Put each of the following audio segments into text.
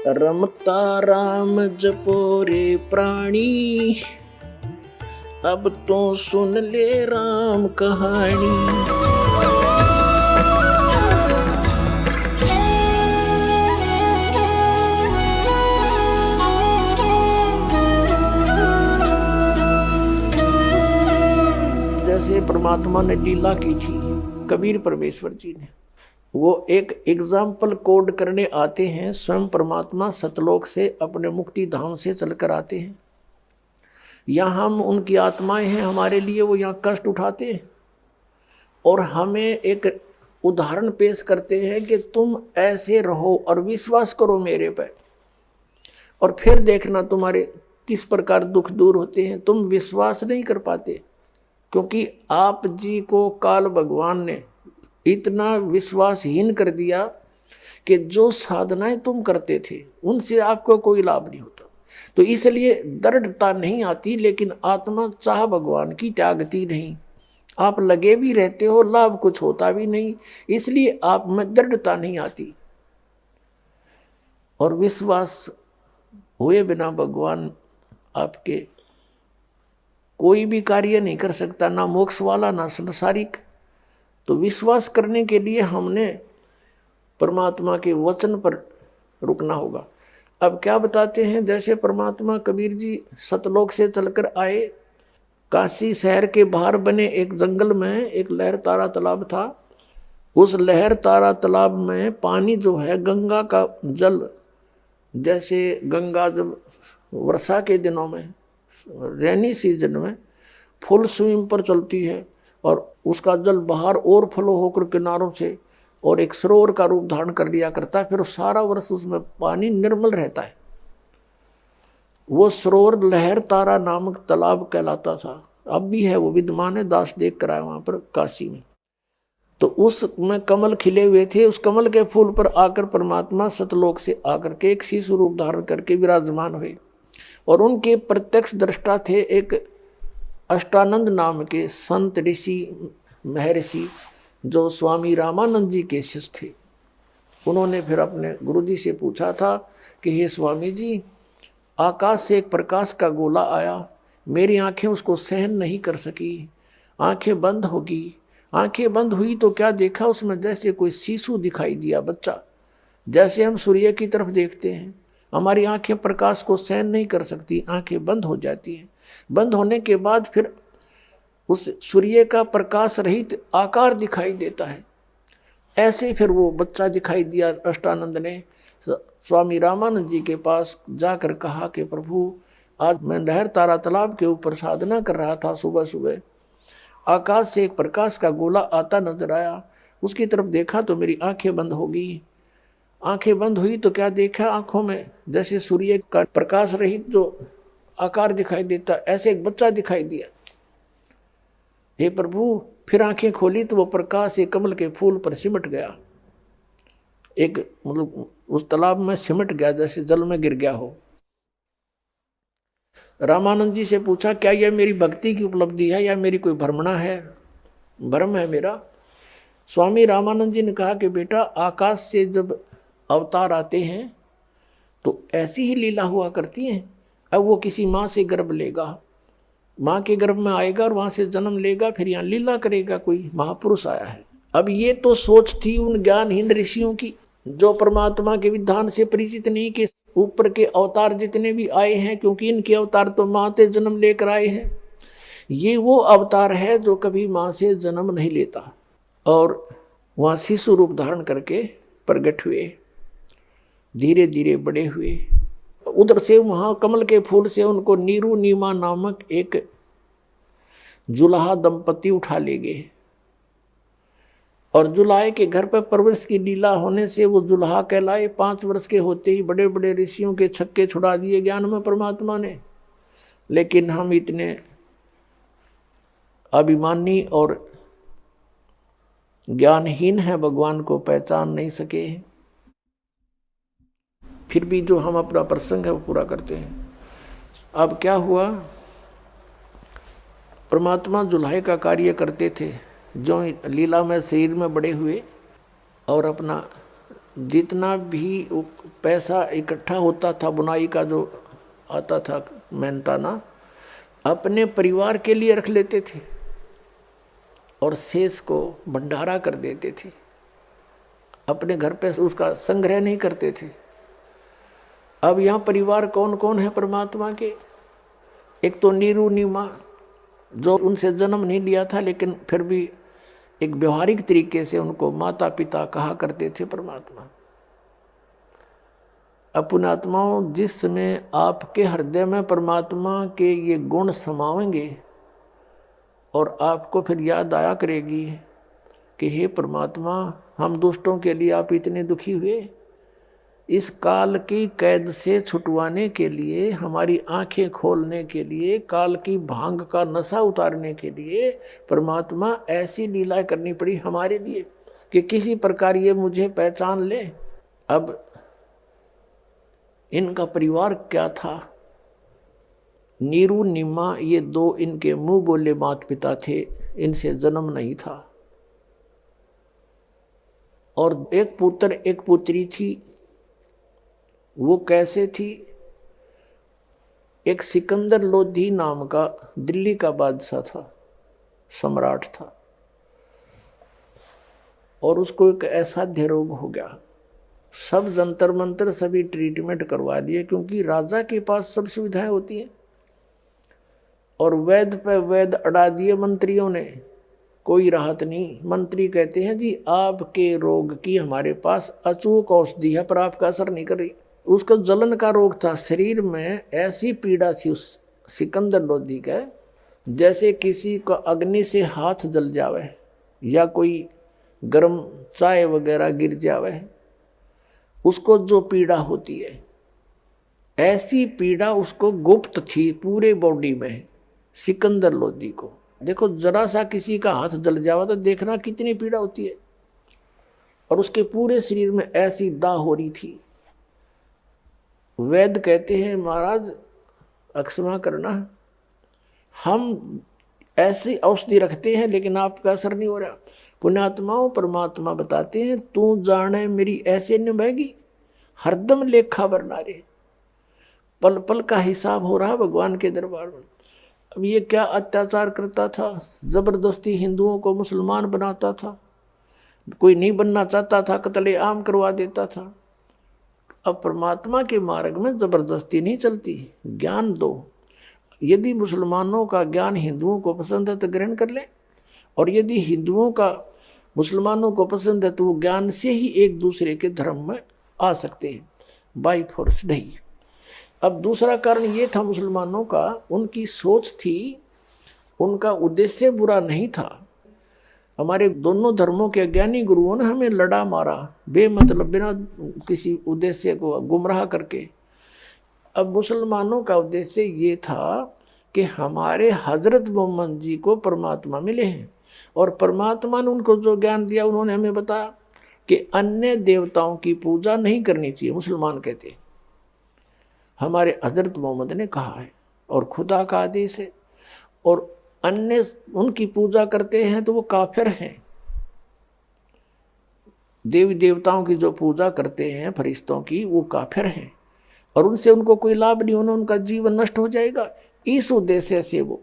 रमता राम जपो रे प्राणी, अब तो सुन ले राम कहानी। जैसे परमात्मा ने लीला की थी कबीर परमेश्वर जी ने, वो एक एग्जाम्पल कोड करने आते हैं। स्वयं परमात्मा सतलोक से अपने मुक्ति धाम से चलकर आते हैं। यहाँ हम उनकी आत्माएं हैं, हमारे लिए वो यहाँ कष्ट उठाते हैं और हमें एक उदाहरण पेश करते हैं कि तुम ऐसे रहो और विश्वास करो मेरे पर, और फिर देखना तुम्हारे किस प्रकार दुख दूर होते हैं। तुम विश्वास नहीं कर पाते क्योंकि आप जी को काल भगवान ने इतना विश्वासहीन कर दिया कि जो साधनाएं तुम करते थे उनसे आपको कोई लाभ नहीं होता। तो इसलिए दृढ़ता नहीं आती, लेकिन आत्मा चाह भगवान की त्यागती नहीं। आप लगे भी रहते हो, लाभ कुछ होता भी नहीं, इसलिए आप में दृढ़ता नहीं आती। और विश्वास हुए बिना भगवान आपके कोई भी कार्य नहीं कर सकता, ना मोक्ष वाला ना संसारिक। तो विश्वास करने के लिए हमने परमात्मा के वचन पर रुकना होगा। अब क्या बताते हैं, जैसे परमात्मा कबीर जी सतलोक से चलकर आए, काशी शहर के बाहर बने एक जंगल में एक लहर तारा तालाब था। उस लहर तारा तालाब में पानी जो है गंगा का जल, जैसे गंगा जब वर्षा के दिनों में रेनी सीजन में फुल स्विंग पर चलती है और उसका जल बाहर और फ्लो होकर किनारों से और एक सरोवर का रूप धारण कर लिया करता है, फिर सारा वर्ष उसमें पानी निर्मल रहता है। वो सरोवर लहर तारा नामक तालाब कहलाता था, अब भी है, वो विद्यमान है, दास देख कर आए वहाँ पर काशी में। तो उसमें कमल खिले हुए थे। उस कमल के फूल पर आकर परमात्मा सतलोक से आकर के एक शिशु रूप धारण करके विराजमान हुए और उनके प्रत्यक्ष दृष्टा थे एक अष्टानंद नाम के संत ऋषि महर्षि, जो स्वामी रामानंद जी के शिष्य थे। उन्होंने फिर अपने गुरुजी से पूछा था कि हे स्वामी जी, आकाश से एक प्रकाश का गोला आया, मेरी आंखें उसको सहन नहीं कर सकी, आंखें बंद होगी। आंखें बंद हुई तो क्या देखा, उसमें जैसे कोई शिशु दिखाई दिया, बच्चा। जैसे हम सूर्य की तरफ देखते हैं, हमारी आंखें प्रकाश को सहन नहीं कर सकती, आंखें बंद हो जाती हैं। बंद होने के बाद फिर उस सूर्य का प्रकाश रहित आकार दिखाई देता है। ऐसे फिर वो बच्चा दिखाई दिया। अष्टानंद ने स्वामी रामानंद जी के पास जाकर कहा कि प्रभु, आज मैं लहर तारा तालाब के ऊपर साधना कर रहा था, सुबह सुबह आकाश से एक प्रकाश का गोला आता नजर आया, उसकी तरफ देखा तो मेरी आंखें बंद हो गई। आंखें बंद हुई तो क्या देखा, आंखों में जैसे सूर्य का प्रकाश रहित जो आकार दिखाई देता, ऐसे एक बच्चा दिखाई दिया। हे प्रभु, फिर आंखें खोली तो वो प्रकाश एक कमल के फूल पर सिमट गया, एक मतलब उस तालाब में सिमट गया, जैसे जल में गिर गया हो। रामानंद जी से पूछा, क्या यह मेरी भक्ति की उपलब्धि है या मेरी कोई भ्रमणा है, भ्रम है मेरा? स्वामी रामानंद जी ने कहा कि बेटा, आकाश से जब अवतार आते हैं तो ऐसी ही लीला हुआ करती हैं। अब वो किसी माँ से गर्भ लेगा, माँ के गर्भ में आएगा और वहाँ से जन्म लेगा, फिर यहाँ लीला करेगा, कोई महापुरुष आया है। अब ये तो सोच थी उन ज्ञानहीन ऋषियों की, जो परमात्मा के विधान से परिचित नहीं कि ऊपर के अवतार जितने भी आए हैं, क्योंकि इनके अवतार तो माँ से जन्म लेकर आए हैं, ये वो अवतार है जो कभी माँ से जन्म नहीं लेता। और वहाँ शिशु रूप धारण करके प्रकट हुए, धीरे धीरे बड़े हुए। उधर से वहाँ कमल के फूल से उनको नीरू नीमा नामक एक जुलाहा दंपति उठा ले गए और जुलाहे के घर पर परवरिश की लीला होने से वो जुलाहा कहलाए। 5 वर्ष के होते ही बड़े बड़े ऋषियों के छक्के छुड़ा दिए ज्ञान में परमात्मा ने। लेकिन हम इतने अभिमानी और ज्ञानहीन हैं, भगवान को पहचान नहीं सके हैं। फिर भी जो हम अपना प्रसंग है वो पूरा करते हैं। अब क्या हुआ, परमात्मा जुलाहे का कार्य करते थे, जो लीला में शरीर में बड़े हुए और अपना जितना भी पैसा इकट्ठा होता था बुनाई का जो आता था मेहनताना, अपने परिवार के लिए रख लेते थे और शेष को भंडारा कर देते थे, अपने घर पे उसका संग्रह नहीं करते थे। अब यहाँ परिवार कौन कौन है परमात्मा के? एक तो नीरू नीमा, जो उनसे जन्म नहीं लिया था लेकिन फिर भी एक व्यवहारिक तरीके से उनको माता पिता कहा करते थे परमात्मा। पुण्यात्माओं, जिस समय आपके हृदय में परमात्मा के ये गुण समावेंगे और आपको फिर याद आया करेगी कि हे परमात्मा, हम दुष्टों के लिए आप इतने दुखी हुए, इस काल की कैद से छुटवाने के लिए, हमारी आंखें खोलने के लिए, काल की भांग का नशा उतारने के लिए परमात्मा ऐसी लीलाएं करनी पड़ी हमारे लिए कि किसी प्रकार ये मुझे पहचान ले। अब इनका परिवार क्या था? नीरू निम्मा, ये दो इनके मुंह बोले माता पिता थे, इनसे जन्म नहीं था। और एक पुत्र एक पुत्री थी। वो कैसे थी? एक सिकंदर लोधी नाम का दिल्ली का बादशाह था, सम्राट था, और उसको एक असाध्य रोग हो गया। सब जंतर मंतर सभी ट्रीटमेंट करवा दिए, क्योंकि राजा के पास सब सुविधाएं होती हैं, और वैद्य पे वैद्य अड़ा दिए मंत्रियों ने, कोई राहत नहीं। मंत्री कहते हैं जी आपके रोग की हमारे पास अचूक औषधि है पर आपका असर नहीं कर रही। उसका जलन का रोग था, शरीर में ऐसी पीड़ा थी उस सिकंदर लोधी का, जैसे किसी का अग्नि से हाथ जल जावे या कोई गर्म चाय वगैरह गिर जावे, उसको जो पीड़ा होती है, ऐसी पीड़ा उसको गुप्त थी पूरे बॉडी में सिकंदर लोधी को। देखो जरा सा किसी का हाथ जल जावा तो देखना कितनी पीड़ा होती है, और उसके पूरे शरीर में ऐसी दाह हो रही थी। वैद्य कहते हैं महाराज अक्षमा करना, हम ऐसी औषधि रखते हैं लेकिन आपका असर नहीं हो रहा। पुण्यात्माओं, परमात्मा बताते हैं तू जाने मेरी ऐसे निभाएगी, हरदम लेखा बरना रे, पल पल का हिसाब हो रहा भगवान के दरबार में। अब ये क्या अत्याचार करता था, जबरदस्ती हिंदुओं को मुसलमान बनाता था, कोई नहीं बनना चाहता था कत्ले आम करवा देता था। अब परमात्मा के मार्ग में जबरदस्ती नहीं चलती, ज्ञान दो। यदि मुसलमानों का ज्ञान हिंदुओं को पसंद है तो ग्रहण कर लें, और यदि हिंदुओं का मुसलमानों को पसंद है तो वो ज्ञान से ही एक दूसरे के धर्म में आ सकते हैं, बाई फोर्स नहीं। अब दूसरा कारण ये था मुसलमानों का, उनकी सोच थी, उनका उद्देश्य बुरा नहीं था। हमारे दोनों धर्मों के अज्ञानी गुरुओं ने हमें लड़ा मारा बेमतलब, बिना किसी उद्देश्य को गुमराह करके। अब मुसलमानों का उद्देश्य ये था कि हमारे हजरत मोहम्मद जी को परमात्मा मिले हैं, और परमात्मा ने उनको जो ज्ञान दिया उन्होंने हमें बताया कि अन्य देवताओं की पूजा नहीं करनी चाहिए। मुसलमान कहते हैं हमारे हजरत मोहम्मद ने कहा है और खुदा का आदेश है, और अन्य उनकी पूजा करते हैं तो वो काफिर हैं। देवी देवताओं की जो पूजा करते हैं फरिश्तों की, वो काफिर हैं और उनसे उनको कोई लाभ नहीं होना, उनका जीवन नष्ट हो जाएगा। इस उद्देश्य से वो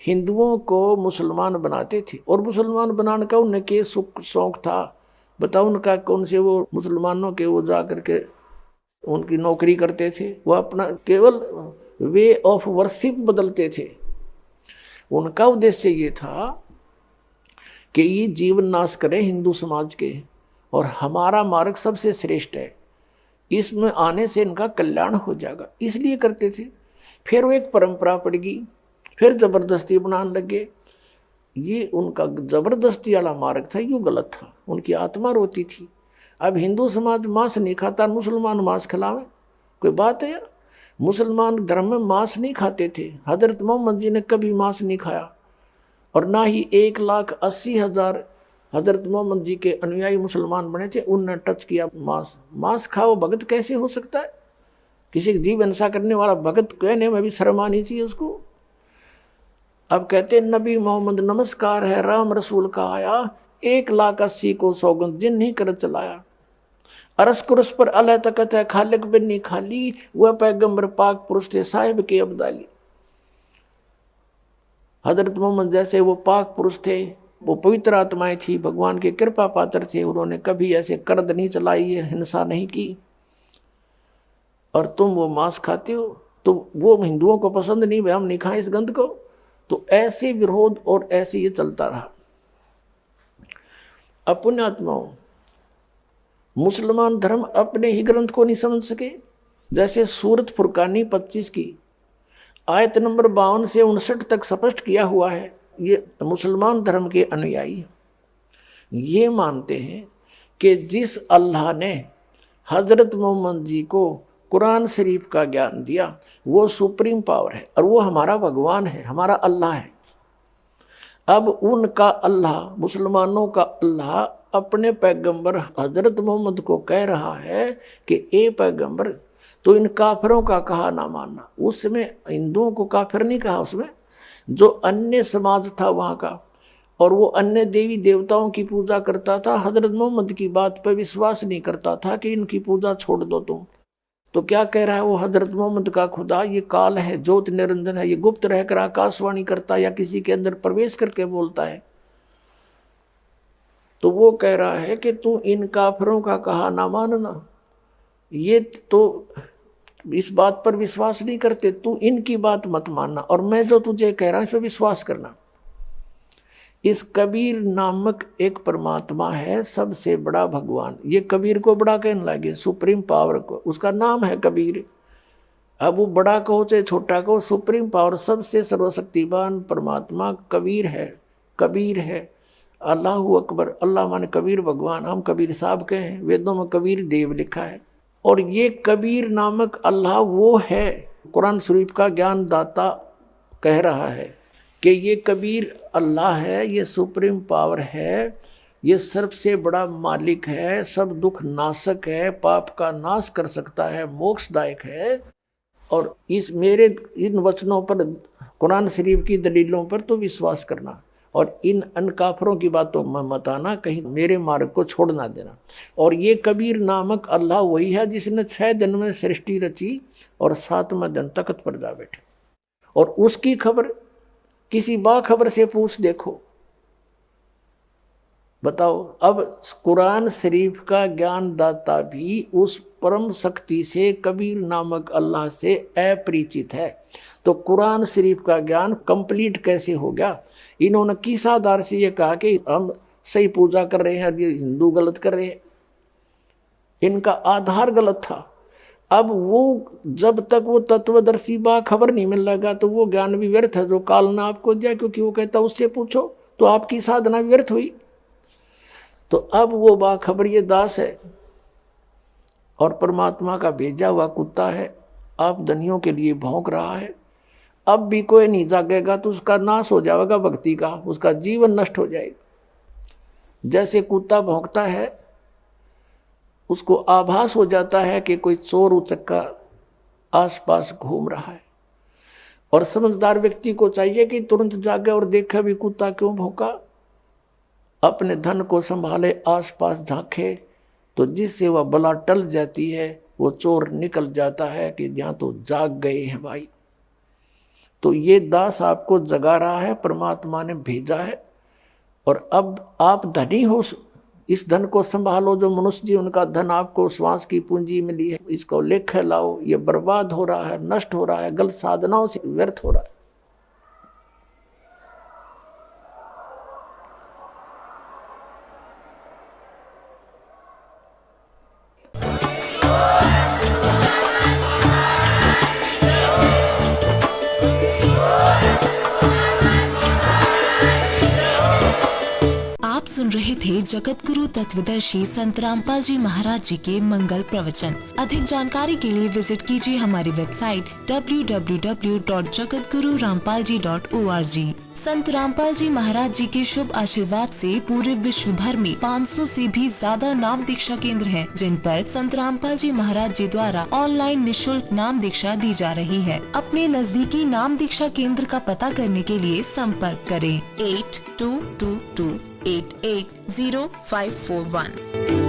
हिंदुओं को मुसलमान बनाते थे, और मुसलमान बनाने का उन्हें के शौक था। बताओ उनका कौन से वो मुसलमानों के वो जा करके उनकी नौकरी करते थे, वो अपना केवल वे ऑफ वर्शिप बदलते थे। उनका उद्देश्य ये था कि ये जीवन नाश करें हिंदू समाज के, और हमारा मार्ग सबसे श्रेष्ठ है, इसमें आने से इनका कल्याण हो जाएगा, इसलिए करते थे। फिर वो एक परंपरा पड़ गई, फिर जबरदस्ती बनाने लगे। ये उनका जबरदस्ती वाला मार्ग था, ये गलत था, उनकी आत्मा रोती थी। अब हिंदू समाज मांस नहीं खाता, मुसलमान मांस खिलावे, कोई बात है यार? मुसलमान धर्म में मांस नहीं खाते थे, हजरत मोहम्मद जी ने कभी मांस नहीं खाया, और ना ही 1,80,000 हजरत मोहम्मद जी के अनुयायी मुसलमान बने थे, उनने टच किया मांस। मांस खाओ भगत कैसे हो सकता है? किसी जीव हिंसा करने वाला भगत कहने में भी शर्म आनी चाहिए उसको। अब कहते नबी मोहम्मद नमस्कार है, राम रसूल का आया, 1,80,000 को सौगंध जिन नहीं कर चलाया। अरस कुरस पर अल्लाह तकत है खालिक बिन्नी खाली, वह पैगंबर पाक पुरुष थे साहिब के अब्दाली। हजरत मोहम्मद जैसे वो पाक पुरुष थे, वो पवित्र आत्माएं थी, भगवान के कृपा पात्र थे, उन्होंने कभी ऐसे कर्द नहीं चलाई है, हिंसा नहीं की। और तुम वो मांस खाते हो, तो वो हिंदुओं को पसंद नहीं, भाई हम नहीं खाएं इस गंध को। तो ऐसे विरोध और ऐसे ये चलता रहा। अपने आत्माओं, मुसलमान धर्म अपने ही ग्रंथ को नहीं समझ सके। जैसे सूरत फुरकानी 25 की आयत नंबर 52 से 59 तक स्पष्ट किया हुआ है। ये मुसलमान धर्म के अनुयायी ये मानते हैं कि जिस अल्लाह ने हजरत मोहम्मद जी को कुरान शरीफ का ज्ञान दिया वो सुप्रीम पावर है और वो हमारा भगवान है, हमारा अल्लाह है। अब उनका अल्लाह, मुसलमानों का अल्लाह अपने पैगंबर हजरत मोहम्मद को कह रहा है कि ए पैगंबर, तो इन काफिरों का कहा ना मानना। उसमें हिंदुओं को काफिर नहीं कहा, उसमें जो अन्य समाज था वहाँ का, और वो अन्य देवी देवताओं की पूजा करता था, हजरत मोहम्मद की बात पर विश्वास नहीं करता था कि इनकी पूजा छोड़ दो तुम। तो क्या कह रहा है वो हजरत मोहम्मद का खुदा ये काल है, ज्योत निरंजन है, ये गुप्त रहकर आकाशवाणी करता है या किसी के अंदर प्रवेश करके बोलता है। तो वो कह रहा है कि तू इन काफिरों का कहा ना मानना, ये तो इस बात पर विश्वास नहीं करते, तू इनकी बात मत मानना, और मैं जो तुझे कह रहा हूं इस पर विश्वास करना। इस कबीर नामक एक परमात्मा है, सबसे बड़ा भगवान। ये कबीर को बड़ा कहने लगे, सुप्रीम पावर को, उसका नाम है कबीर। अब वो बड़ा कहो चाहे छोटा कहो, सुप्रीम पावर, सबसे सर्वशक्तिवान परमात्मा कबीर है, कबीर है। अल्लाहु अकबर, अल्लाह माने कबीर भगवान, हम कबीर साहब के हैं, वेदों में कबीर देव लिखा है। और ये कबीर नामक अल्लाह वो है, कुरान शरीफ का ज्ञान दाता कह रहा है कि ये कबीर अल्लाह है, ये सुप्रीम पावर है, ये सबसे बड़ा मालिक है, सब दुख नाशक है, पाप का नाश कर सकता है, मोक्षदायक है। और इस मेरे इन वचनों पर, कुरान शरीफ की दलीलों पर तो विश्वास करना, और इन अनकाफरों की बातों में मत आना, कहीं मेरे मार्ग को छोड़ ना देना। और ये कबीर नामक अल्लाह वही है जिसने 6 दिन में सृष्टि रची और 7वें दिन तख्त पर जा बैठे। और उसकी खबर किसी बाखबर से पूछ देखो, बताओ। अब कुरान शरीफ का ज्ञान दाता भी उस परम शक्ति से, कबीर नामक अल्लाह से अपरिचित है, तो कुरान शरीफ का ज्ञान कंप्लीट कैसे हो गया? इन्होंने किस आधार से ये कहा कि हम सही पूजा कर रहे हैं, ये हिंदू गलत कर रहे हैं? इनका आधार गलत था। अब वो जब तक वो तत्वदर्शी बा खबर नहीं मिल लगा तो वो ज्ञान भी व्यर्थ है जो काल ने आपको दिया, क्योंकि वो कहता उससे पूछो, तो आपकी साधना व्यर्थ हुई। तो अब वो बाखबर ये दास है और परमात्मा का भेजा हुआ कुत्ता है, आप धनियों के लिए भौंक रहा है। अब भी कोई नहीं जागेगा तो उसका नाश हो जाएगा भक्ति का, उसका जीवन नष्ट हो जाएगा। जैसे कुत्ता भौंकता है, उसको आभास हो जाता है कि कोई चोर उचक्का आसपास घूम रहा है, और समझदार व्यक्ति को चाहिए कि तुरंत जागे और देखे भी कुत्ता क्यों भौंका, अपने धन को संभाले, आसपास झांके, तो जिससे वह बला टल जाती है, वो चोर निकल जाता है कि यहाँ तो जाग गए हैं भाई। तो ये दास आपको जगा रहा है, परमात्मा ने भेजा है, और अब आप धनी हो, इस धन को संभालो। जो मनुष्य जीवन का धन आपको श्वास की पूंजी मिली है, इसको लेखे लाओ। ये बर्बाद हो रहा है, नष्ट हो रहा है, गलत साधनाओं से व्यर्थ हो रहा है। सुन रहे थे जगत गुरु तत्वदर्शी संत रामपाल जी महाराज जी के मंगल प्रवचन। अधिक जानकारी के लिए विजिट कीजिए हमारी वेबसाइट www.jagatgururampalji.org। संत रामपाल जी महाराज जी के शुभ आशीर्वाद से पूरे विश्व भर में 500 से भी ज्यादा नाम दीक्षा केंद्र हैं, जिन पर संत रामपाल जी महाराज जी द्वारा ऑनलाइन निशुल्क नाम दीक्षा दी जा रही है। अपने नजदीकी नाम दीक्षा केंद्र का पता करने के लिए संपर्क करें 8222 880541।